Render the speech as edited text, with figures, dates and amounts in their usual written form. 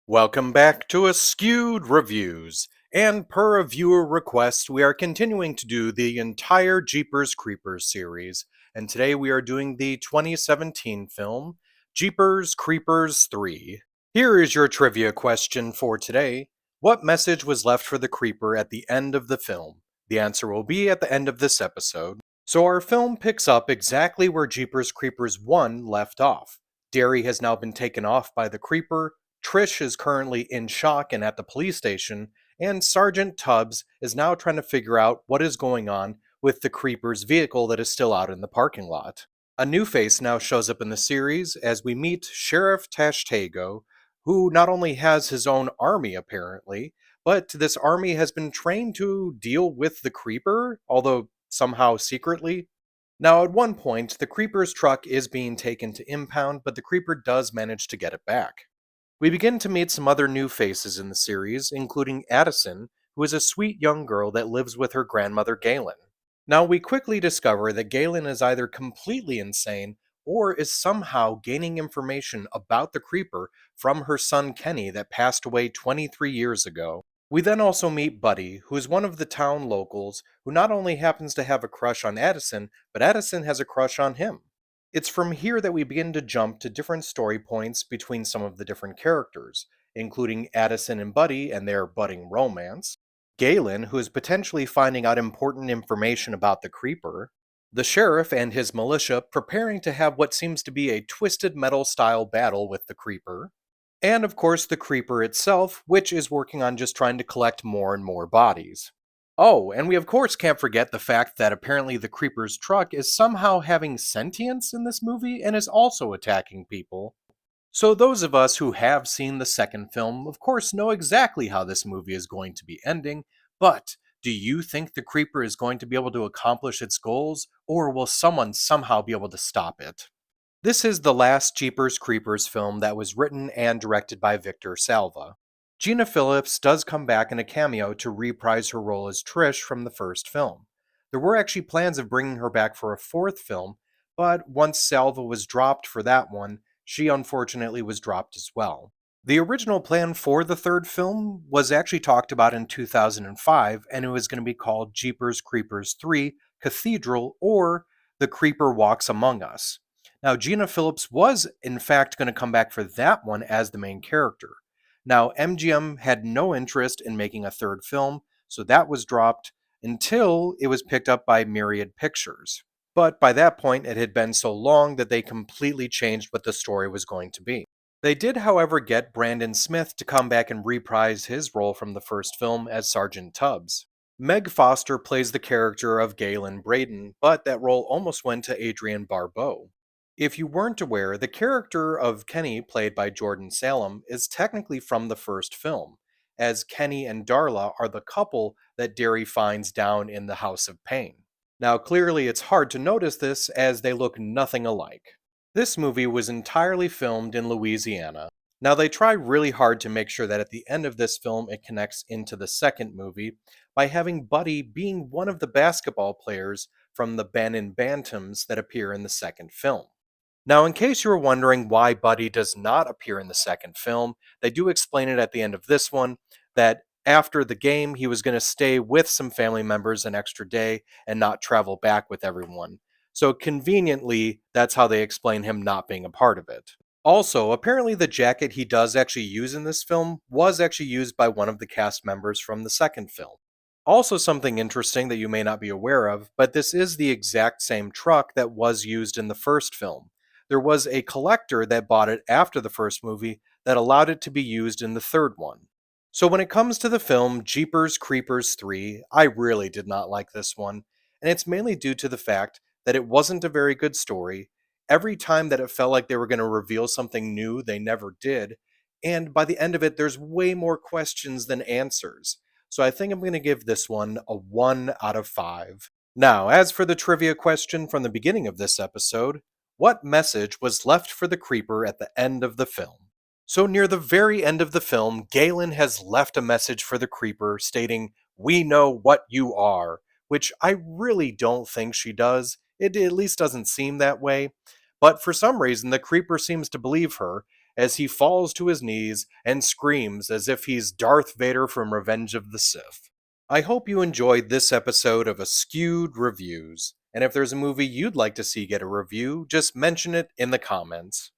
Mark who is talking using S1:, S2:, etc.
S1: Welcome back to Askewed Reviews. And per a viewer request, we are continuing to do the entire Jeepers Creepers series. And today we are doing the 2017 film, Jeepers Creepers 3. Here is your trivia question for today. What message was left for the creeper at the end of the film? The answer will be at the end of this episode. So our film picks up exactly where Jeepers Creepers 1 left off. Derry has now been taken off by the creeper. Trish is currently in shock and at the police station, and Sergeant Tubbs is now trying to figure out what is going on with the Creeper's vehicle that is still out in the parking lot. A new face now shows up in the series as we meet Sheriff Tashtego, who not only has his own army apparently, but this army has been trained to deal with the Creeper, although somehow secretly. Now, at one point, the Creeper's truck is being taken to impound, but the Creeper does manage to get it back. We begin to meet some other new faces in the series, including Addison, who is a sweet young girl that lives with her grandmother Galen. Now, we quickly discover that Galen is either completely insane or is somehow gaining information about the Creeper from her son Kenny that passed away 23 years ago. We then also meet Buddy, who is one of the town locals who not only happens to have a crush on Addison, but Addison has a crush on him. It's from here that we begin to jump to different story points between some of the different characters, including Addison and Buddy and their budding romance, Galen, who is potentially finding out important information about the Creeper, the sheriff and his militia preparing to have what seems to be a twisted metal style battle with the Creeper, and of course the Creeper itself, which is working on just trying to collect more and more bodies. Oh, and we of course can't forget the fact that apparently the Creeper's truck is somehow having sentience in this movie and is also attacking people. So those of us who have seen the second film, of course, know exactly how this movie is going to be ending, but do you think the Creeper is going to be able to accomplish its goals, or will someone somehow be able to stop it? This is the last Jeepers Creepers film that was written and directed by Victor Salva. Gina Phillips does come back in a cameo to reprise her role as Trish from the first film. There were actually plans of bringing her back for a fourth film, but once Salva was dropped for that one, she unfortunately was dropped as well. The original plan for the third film was actually talked about in 2005, and it was going to be called Jeepers Creepers 3 Cathedral or The Creeper Walks Among Us. Now, Gina Phillips was, in fact, going to come back for that one as the main character. Now, MGM had no interest in making a third film, so that was dropped until it was picked up by Myriad Pictures. But by that point, it had been so long that they completely changed what the story was going to be. They did, however, get Brandon Smith to come back and reprise his role from the first film as Sergeant Tubbs. Meg Foster plays the character of Galen Braden, but that role almost went to Adrienne Barbeau. If you weren't aware, the character of Kenny, played by Jordan Salem, is technically from the first film, as Kenny and Darla are the couple that Derry finds down in the House of Pain. Now, clearly, it's hard to notice this as they look nothing alike. This movie was entirely filmed in Louisiana. Now, they try really hard to make sure that at the end of this film it connects into the second movie by having Buddy being one of the basketball players from the Bannon Bantams that appear in the second film. Now, in case you were wondering why Buddy does not appear in the second film, they do explain it at the end of this one that after the game, he was going to stay with some family members an extra day and not travel back with everyone. So, conveniently, that's how they explain him not being a part of it. Also, apparently, the jacket he does actually use in this film was actually used by one of the cast members from the second film. Also, something interesting that you may not be aware of, but this is the exact same truck that was used in the first film. There was a collector that bought it after the first movie that allowed it to be used in the third one. So when it comes to the film Jeepers Creepers 3, I really did not like this one, and it's mainly due to the fact that it wasn't a very good story. Every time that it felt like they were going to reveal something new, they never did, and by the end of it, there's way more questions than answers. So I think I'm going to give this one a 1 out of 5. Now, as for the trivia question from the beginning of this episode, what message was left for the Creeper at the end of the film? So, near the very end of the film, Galen has left a message for the Creeper stating, "We know what you are," which I really don't think she does. It at least doesn't seem that way. But for some reason, the Creeper seems to believe her, as he falls to his knees and screams as if he's Darth Vader from Revenge of the Sith. I hope you enjoyed this episode of Askewed Reviews, and if there's a movie you'd like to see get a review, just mention it in the comments.